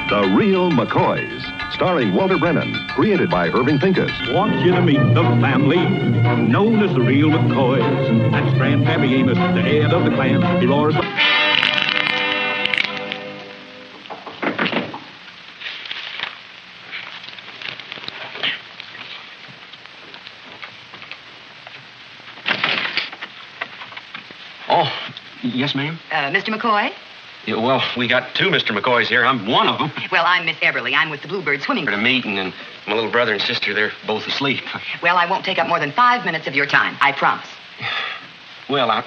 The Real McCoys, starring Walter Brennan, created by Irving Pincus. Want you to meet the family known as the Real McCoys. That's Grandpappy Amos, the head of the clan. He roars. Oh, yes, ma'am? Mr. McCoy? Yeah, well, we got two Mr. McCoys here. I'm one of them. Well, I'm Miss Everly. I'm with the Bluebird Swimming We're at a meeting, and my little brother and sister, they're both asleep. Well, I won't take up more than 5 minutes of your time. I promise. Well,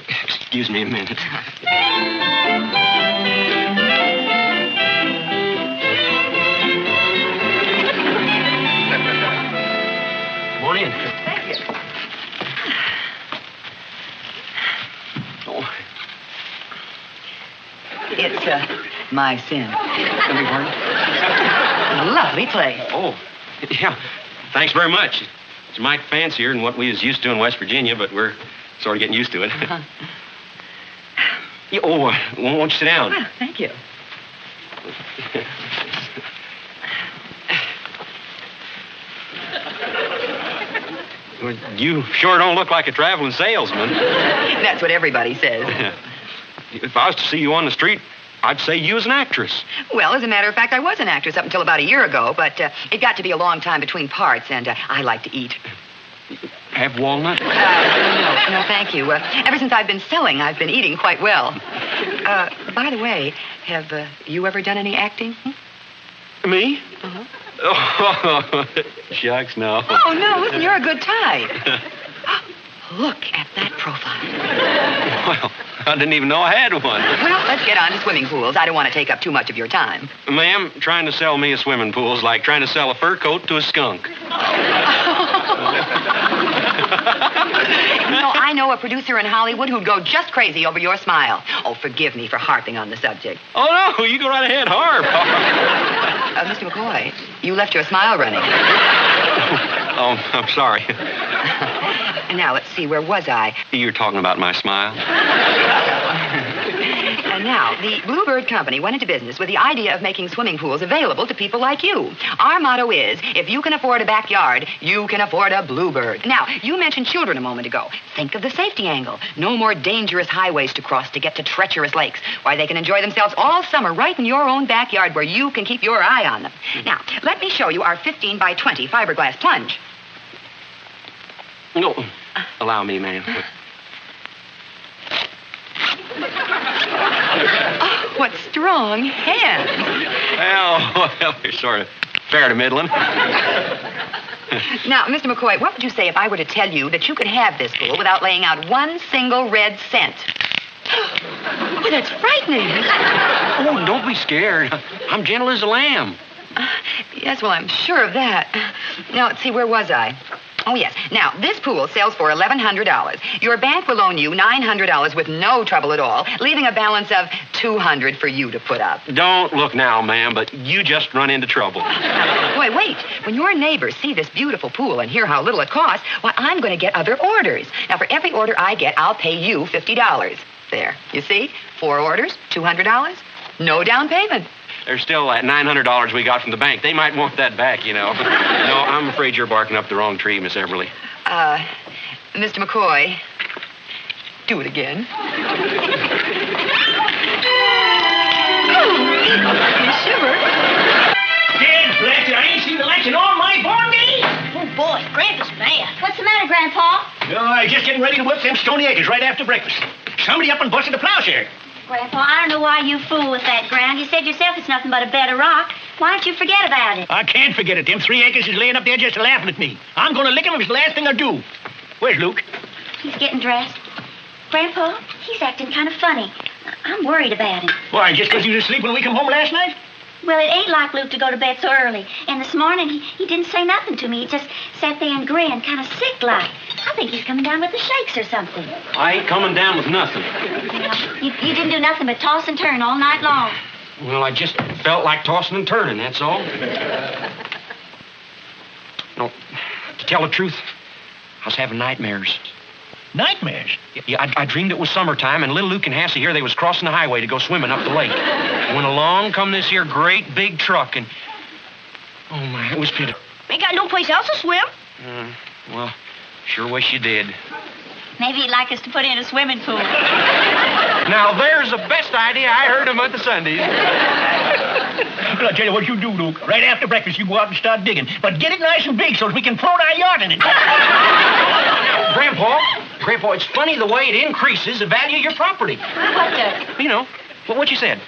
excuse me a minute. Come on in. Thank you. Oh. It's, my sin. Beg your pardon? Lovely place. Oh, yeah. Thanks very much. It's mighty fancier than what we was used to in West Virginia, but we're sort of getting used to it. Uh-huh. Yeah, won't you sit down? Well, thank you. Well, you sure don't look like a traveling salesman. That's what everybody says. If I was to see you on the street, I'd say you was an actress. Well, as a matter of fact, I was an actress up until about a year ago, but it got to be a long time between parts, and I like to eat. Have walnut? No, thank you. Ever since I've been selling, I've been eating quite well. By the way, have you ever done any acting? Me? Uh-huh. Oh, shucks, no. Oh, no, listen, you're a good type. Look at that profile. Well, I didn't even know I had one. Well, let's get on to swimming pools. I don't want to take up too much of your time. Ma'am, trying to sell me a swimming pool is like trying to sell a fur coat to a skunk. I know a producer in Hollywood who'd go just crazy over your smile. Oh, forgive me for harping on the subject. Oh, no, you go right ahead, harp. Mr. McCoy, you left your smile running. Oh, I'm sorry. Now, let's see, where was I? You're talking about my smile. Now, the Bluebird Company went into business with the idea of making swimming pools available to people like you. Our motto is, if you can afford a backyard, you can afford a Bluebird. Now, you mentioned children a moment ago. Think of the safety angle. No more dangerous highways to cross to get to treacherous lakes. Why, they can enjoy themselves all summer right in your own backyard where you can keep your eye on them. Now, let me show you our 15 by 20 fiberglass plunge. No, allow me, ma'am. Oh, what strong hands. Well, they're sort of fair to middling. Now, Mr. McCoy, what would you say if I were to tell you that you could have this pool without laying out one single red cent? Oh, that's frightening. Oh, don't be scared. I'm gentle as a lamb. Yes, well, I'm sure of that. Now, let's see, where was I? Oh, yes. Now, this pool sells for $1,100. Your bank will loan you $900 with no trouble at all, leaving a balance of $200 for you to put up. Don't look now, ma'am, but you just run into trouble. Boy, wait. When your neighbors see this beautiful pool and hear how little it costs, why, I'm going to get other orders. Now, for every order I get, I'll pay you $50. There. You see? 4 orders, $200. No down payment. There's still that $900 we got from the bank. They might want that back, you know. No, I'm afraid you're barking up the wrong tree, Miss Everly. Mr. McCoy, do it again. You shiver. Dead bless you, I ain't seen the lights in all my born days. Oh, boy, Grandpa's mad. What's the matter, Grandpa? No, I was just getting ready to work them stony acres right after breakfast. Somebody up and busted the plowshare. Grandpa, I don't know why you fool with that ground. You said yourself it's nothing but a bed of rock. Why don't you forget about it? I can't forget it. Them 3 acres is laying up there just laughing at me. I'm going to lick him if it's the last thing I do. Where's Luke? He's getting dressed. Grandpa, he's acting kind of funny. I'm worried about him. Why, just because you was asleep when we come home last night? Well, it ain't like Luke to go to bed so early. And this morning, he didn't say nothing to me. He just sat there and grinned, kind of sick-like. I think he's coming down with the shakes or something. I ain't coming down with nothing. Well, you didn't do nothing but toss and turn all night long. Well, I just felt like tossing and turning, that's all. No, to tell the truth, I was having nightmares. Nightmares? Yeah, I dreamed it was summertime, and little Luke and Hassie here, they was crossing the highway to go swimming up the lake. When along come this here great big truck, and... Oh, my, it was pitiful. Ain't got no place else to swim. Well, sure wish you did. Maybe he'd like us to put in a swimming pool. Now, there's the best idea I heard of month of Sundays. Well, I'll tell you what you do, Luke. Right after breakfast, you go out and start digging. But get it nice and big so we can float our yacht in it. Grandpa, it's funny the way it increases the value of your property. What does? You know, what you said.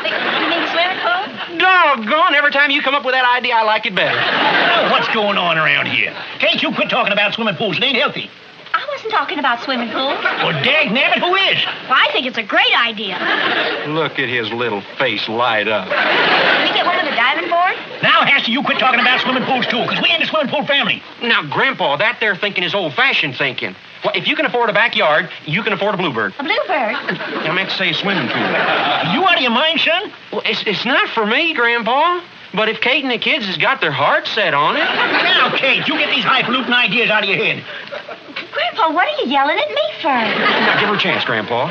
You mean swimming pool? Doggone, every time you come up with that idea, I like it better. Oh, what's going on around here? Can't you quit talking about swimming pools? It ain't healthy. I wasn't talking about swimming pools. Well, dagnabbit, who is? Well, I think it's a great idea. Look at his little face light up. Can we get one of the diving board? Now, Hasty, you quit talking about swimming pools, too, because we ain't a swimming pool family. Now, Grandpa, that there thinking is old-fashioned thinking. Well, if you can afford a backyard, you can afford a bluebird. A bluebird? I meant to say a swimming pool. You out of your mind, son? Well, it's not for me, Grandpa. But if Kate and the kids has got their hearts set on it... Now, Kate, you get these highfalutin ideas out of your head. Grandpa, what are you yelling at me for? Now, give her a chance, Grandpa.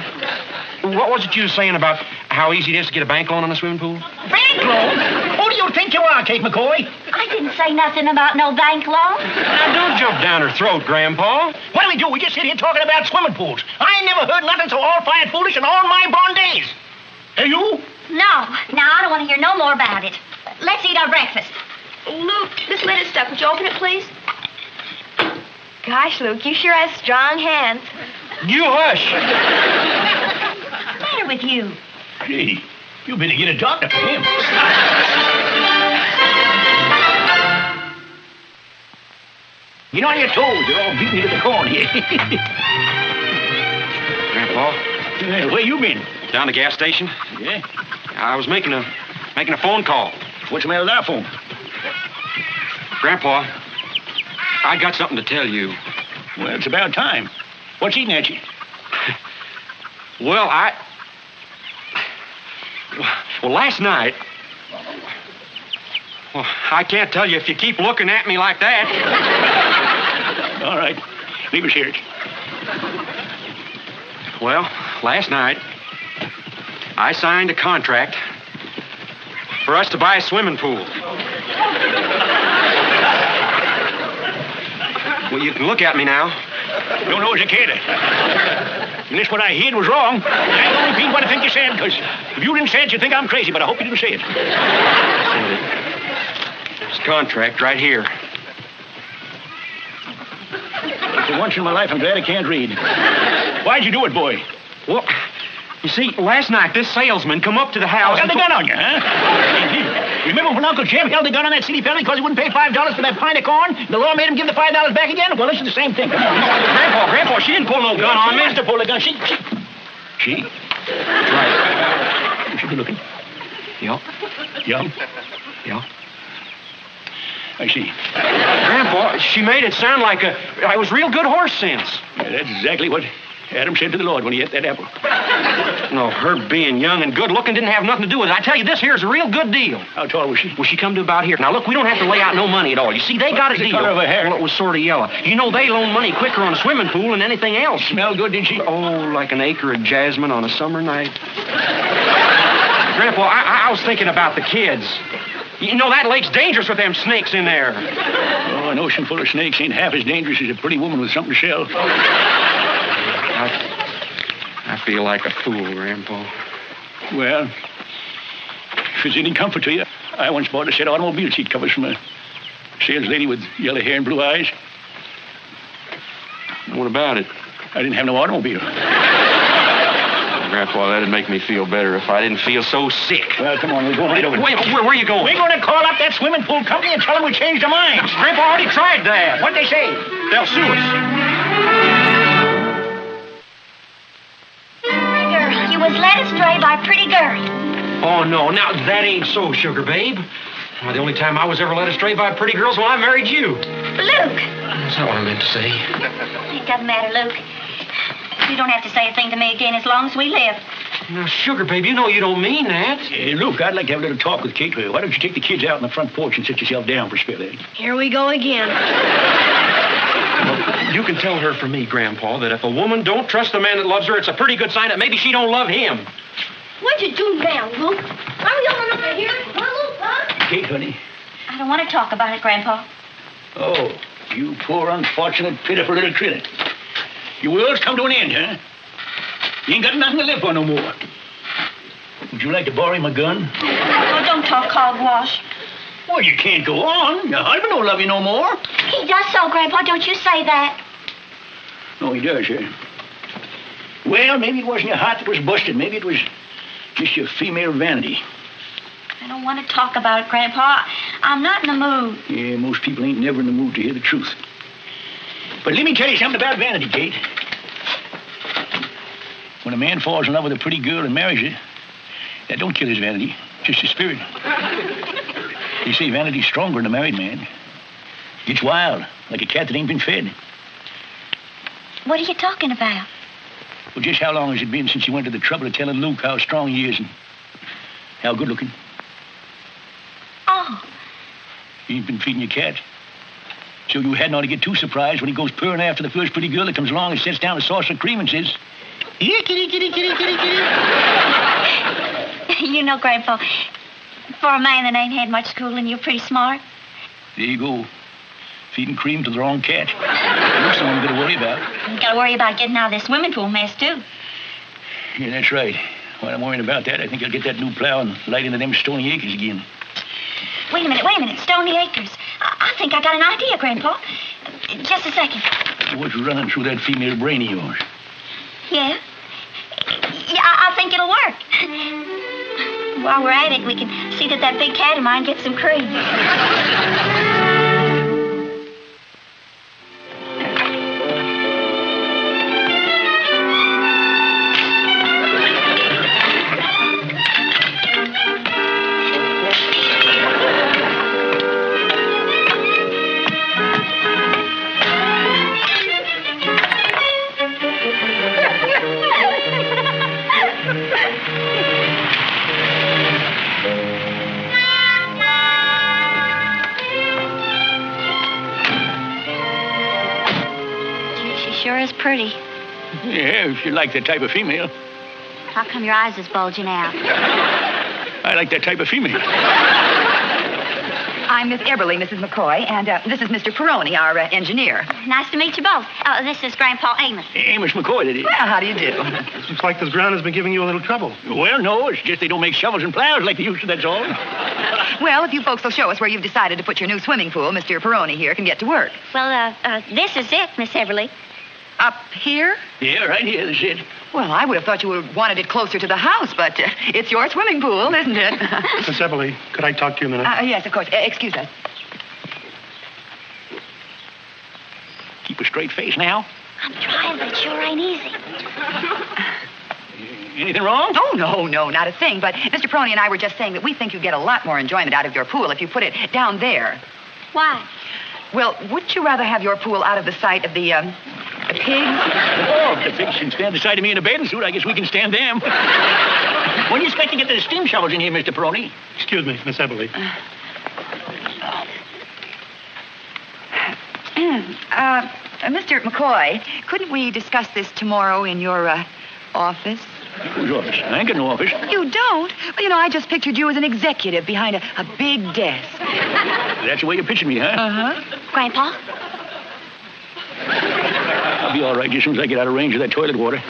What was it you were saying about how easy it is to get a bank loan on a swimming pool? Bank loan? Who do you think you are, Kate McCoy? I didn't say nothing about no bank loan. Now, don't jump down her throat, Grandpa. What do? We just sit here talking about swimming pools. I ain't never heard nothing so all-fired foolish in all my born days. Are you? No, I don't want to hear no more about it. Let's eat our breakfast. Luke, this lid is stuck. Would you open it, please? Gosh, Luke, you sure have strong hands. You hush. What's the matter with you? Gee, you better get a doctor for him. Get on your toes. You're all beating you to the corn here. Grandpa? Where you been? Down the gas station. Yeah? I was making a phone call. What's the matter with our phone? Grandpa, I got something to tell you. Well, it's about time. What's eating at you? Well, last night... Well, I can't tell you if you keep looking at me like that. All right. Leave us here. Well, last night, I signed a contract for us to buy a swimming pool. Well, you can look at me now. Don't know as a kid. Unless what I heard was wrong. I don't repeat what I think you said, because if you didn't say it, you'd think I'm crazy, but I hope you didn't say it. This contract right here. For once in my life, I'm glad I can't read. Why'd you do it, boy? Well, you see, last night this salesman come up to the house... Held the gun on you, huh? Remember when Uncle Jim held the gun on that silly fella because he wouldn't pay $5 for that pint of corn? The law made him give the $5 back again? Well, this is the same thing. Come on. Grandpa, she didn't pull no gun on me. She must have pulled a gun. She? That's right. She good looking? Yep. Young? Yeah. I see. Grandpa, she made it sound like I was real good horse sense. Yeah, that's exactly what Adam said to the Lord when he ate that apple. No, her being young and good looking didn't have nothing to do with it. I tell you, this here's a real good deal. How tall was she? Well, she come to about here. Now, look, we don't have to lay out no money at all. You see, they got a deal. The color of her hair? Well, it was sort of yellow. You know, they loan money quicker on a swimming pool than anything else. Smell good, did she? Oh, like an acre of jasmine on a summer night. Grandpa, I was thinking about the kids. You know, that lake's dangerous with them snakes in there. Oh, an ocean full of snakes ain't half as dangerous as a pretty woman with something to sell. I feel like a fool, Grandpa. Well, if it's any comfort to you, I once bought a set of automobile seat covers from a sales lady with yellow hair and blue eyes. What about it? I didn't have no automobile. Grandpa, that'd make me feel better if I didn't feel so sick. Well, come on, we're going right over. Wait, where are you going? We're going to call up that swimming pool company and tell them we changed our minds. Grandpa already tried that. What'd they say? They'll sue us. You was led astray by a pretty girl. Oh, no. Now, that ain't so, sugar babe. Well, the only time I was ever led astray by pretty girls when I married you. Luke. That's not what I meant to say. It doesn't matter, Luke. You don't have to say a thing to me again as long as we live. Now, sugar babe, you know you don't mean that. Luke, I'd like to have a little talk with Kate. Why don't you take the kids out on the front porch and sit yourself down for a spell, eh? Here we go again. You can tell her from me, Grandpa, that if a woman don't trust the man that loves her, it's a pretty good sign that maybe she don't love him. What'd you do now, Luke? Are we old enough to hear it? Huh, Luke, huh? Kate, honey. I don't want to talk about it, Grandpa. Oh, you poor, unfortunate, pitiful little critter. Your world's come to an end, huh? You ain't got nothing to live for no more. Would you like to borrow my gun? Oh, don't talk hogwash. Well, you can't go on. Your husband don't love you no more. He does so, Grandpa. Don't you say that. No, he does, huh? Well, maybe it wasn't your heart that was busted. Maybe it was just your female vanity. I don't want to talk about it, Grandpa. I'm not in the mood. Yeah, most people ain't never in the mood to hear the truth. But let me tell you something about vanity, Kate. When a man falls in love with a pretty girl and marries her, that don't kill his vanity, just his spirit. They say vanity's stronger than a married man. Gets wild, like a cat that ain't been fed. What are you talking about? Well, just how long has it been since you went to the trouble of telling Luke how strong he is and how good looking? Oh. You ain't been feeding your cat. So you hadn't ought to get too surprised when he goes purring after the first pretty girl that comes along and sets down a saucer of cream and says, "Here, kitty, kitty, kitty, kitty, kitty." You know, Grandpa, for a man that ain't had much schooling, you're pretty smart. There you go. Feeding cream to the wrong cat. That's the one you gotta worry about. You gotta worry about getting out of this swimming pool mess, too. Yeah, that's right. While I'm worrying about that, I think I'll get that new plow and light into them Stony Acres again. Wait a minute. Stony Acres. I think I got an idea, Grandpa. Just a second. What's running through that female brain of yours? Yeah? Yeah, I think it'll work. While we're at it, we can see that big cat of mine gets some cream. Sure is pretty. Yeah, if you like that type of female. How come your eyes is bulging out? I like that type of female. I'm Miss Eberly, Mrs. McCoy, and this is Mr. Peroni, our engineer. Nice to meet you both. This is Grandpa Amos. Amos McCoy, that is. Well, how do you do? Looks like this ground has been giving you a little trouble. Well, no, it's just they don't make shovels and plows like they used to, that's all. Well, if you folks will show us where you've decided to put your new swimming pool, Mr. Peroni here can get to work. Well, this is it, Miss Everly. Up here? Yeah, right here, that's it. Well, I would have thought you would have wanted it closer to the house, but it's your swimming pool, isn't it? Miss Eberly, could I talk to you a minute? Yes, of course. Excuse us. Keep a straight face now. I'm trying, but it sure ain't easy. Anything wrong? Oh, no, not a thing. But Mr. Peroni and I were just saying that we think you get a lot more enjoyment out of your pool if you put it down there. Why? Well, wouldn't you rather have your pool out of the sight of the pigs? Oh, if the pigs can stand the sight of me in a bathing suit, I guess we can stand them. When do you expect to get the steam shovels in here, Mr. Peroni? Excuse me, Miss Eberly. Mr. McCoy, couldn't we discuss this tomorrow in your office? Whose office? I ain't got no office. You don't? Well, I just pictured you as an executive behind a big desk. That's the way you're pitching me, huh? Uh-huh. Grandpa? I'll be all right just as soon as I get out of range of that toilet water.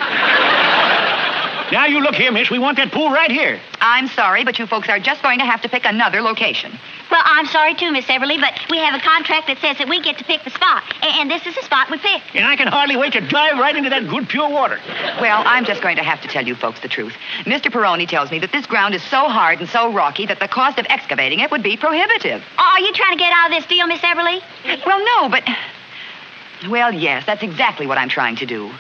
Now, you look here, miss. We want that pool right here. I'm sorry, but you folks are just going to have to pick another location. Well, I'm sorry, too, Miss Everly, but we have a contract that says that we get to pick the spot. And this is the spot we picked. And I can hardly wait to dive right into that good, pure water. Well, I'm just going to have to tell you folks the truth. Mr. Peroni tells me that this ground is so hard and so rocky that the cost of excavating it would be prohibitive. Are you trying to get out of this deal, Miss Everly? Well, no, but... Well, yes, that's exactly what I'm trying to do.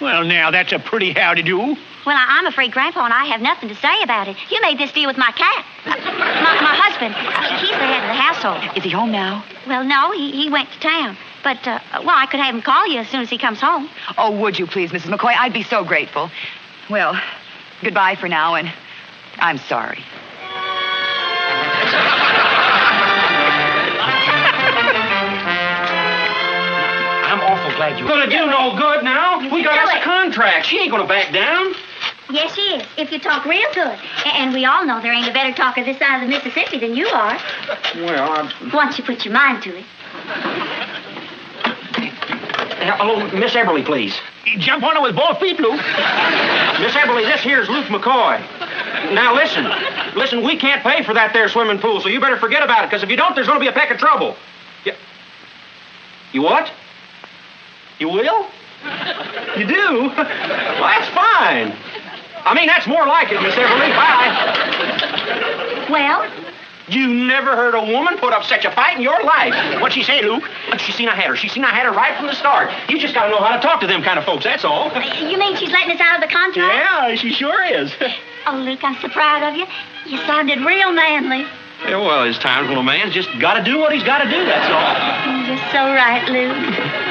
Well, now, that's a pretty howdy-do. Well, I'm afraid Grandpa and I have nothing to say about it. You made this deal with my cat. My husband. He's the head of the household. Is he home now? Well, no, he went to town. But, I could have him call you as soon as he comes home. Oh, would you please, Mrs. McCoy? I'd be so grateful. Well, goodbye for now, and I'm sorry. I'm awful glad you're gonna do no good now. We got us a contract. She ain't gonna back down. Yes, she is, if you talk real good. And we all know there ain't a better talker this side of the Mississippi than you are. Well, Once you put your mind to it. hello, Miss Eberly, please. Jump on her with both feet, Luke. Miss Eberly, this here's Luke McCoy. Now, listen, we can't pay for that there swimming pool, so you better forget about it, because if you don't, there's going to be a peck of trouble. You what? You will? You do? Well, that's fine. I mean, that's more like it, Miss Eberly. Bye. Well? You never heard a woman put up such a fight in your life. What'd she say, Luke? She seen I had her. She seen I had her right from the start. You just got to know how to talk to them kind of folks, that's all. You mean she's letting us out of the contract? Yeah, she sure is. Oh, Luke, I'm so proud of you. You sounded real manly. Yeah, well, there's times when a man's just got to do what he's got to do, that's all. You're so right, Luke.